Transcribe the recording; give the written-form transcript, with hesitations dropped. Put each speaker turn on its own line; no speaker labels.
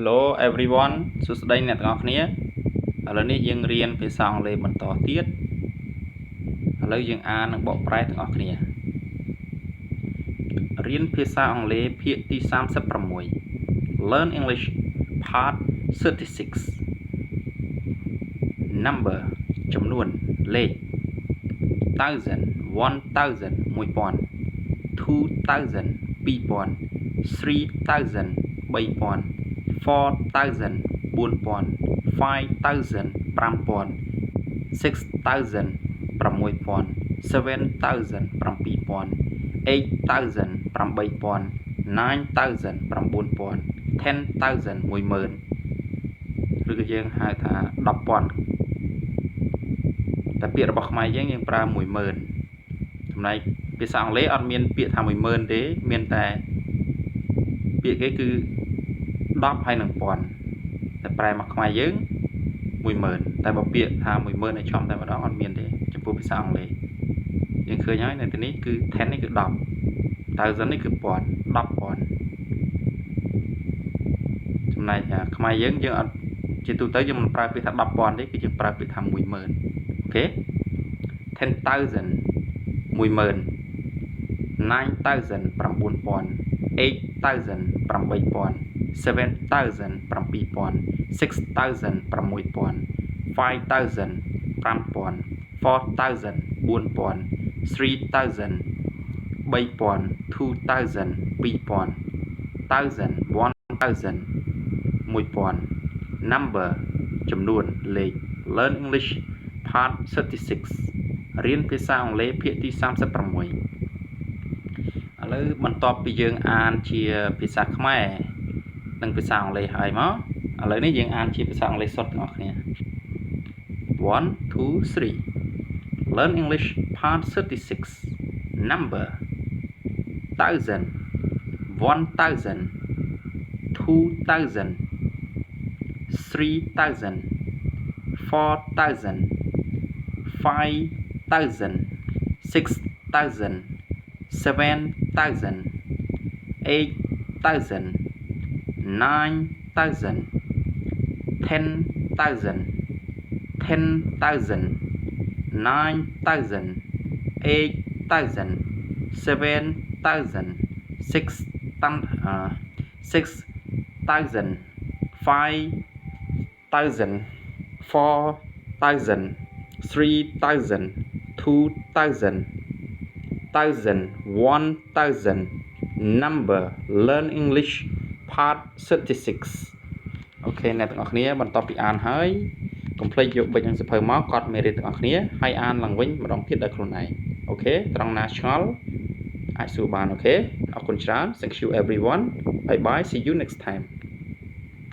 Hello everyone សួស្តីអ្នកទាំងអស់គ្នាឥឡូវនេះយើងរៀនភាសាអង់គ្លេសបន្តទៀតឥឡូវយើងអាននិងបកប្រែទាំងអស់គ្នារៀនភាសាអង់គ្លេសភាគទី36 Learn English Part 36 Number ចំនួនលេខ 1000 1000 1000 2000 2000 3000 3000 4,000 4,000 5,000 5,000 6,000 6,000 7,000 7,000 8,000 8,000 9,000 9,000 10,000 1,000 ឬក៏យើងហៅថា 10,000 តែពាក្យរបស់ខ្មែរយើងប្រើ 1,000 ចំណែកភាសាអង់គ្លេសអត់មានពាក្យថា 1,000 ទេមានតែពាក្យគេគឺ10ហើយនឹងពាន់តែប្រែមកខ្មែរយើង 10000 តែបើពាក្យថា 10000 ឲ្យចំតែម្ដងអត់មានទេចំពោះភាសាអង់គ្លេសយើងឃើញហើយនៅទីនេះគឺ10នេះគឺ10 1000នេះគឺពាន់ 10,000 ចំណែកខ្មែរយើងអត់ជាទូទៅយើងមិនប្រើពាក្យថា 10,000 ទេគឺយើងប្រើពាក្យថា 10000 អូខេ 10,000 10000 9,000 9,000 8,000 8,000 7,000 7,000 6,000 6,000 5,000 5,000 4,000 4,000 3,000 3,000 2,000 2,000 1,000 1,000 1,000 Number ចំនួនលេខ Learn English Part 36 រៀនភាសាអង់គ្លេសភាគទី36ឥឡូវបន្ទាប់ពីយើងអានជាភាសាខ្មែរនិងភាសាអង់គ្លេសហើយមកឥឡូវនេះយើងអានជាភាសាអង់គ្លេសសុទ្ធទាំងអស់គ្នា 1 2 3 Learn English Part 36 Number 1000 1000 2000 3000 4000 5000 6000 7000 8000 9,000 10,000 10,000 9,000 8,000 7,000 6,000 5,000 4,000 3,000 2,000 1,000 1,000 Number Learn English Part 36 អូខេអ្នកទាំងអស់គ្នាបន្ទាប់ពីអានហើយកុំភ្លេចយកប៊ិចនិងសៀវភៅមកកត់មេរៀនទាំងអស់គ្នាហើយអានឡើងវិញម្ដងទៀតដោយខ្លួនឯងអូខេត្រង់ណាឆ្ងល់អាចសួរបានអូខេអរគុណច្រើន Thank you everyone bye bye see you next time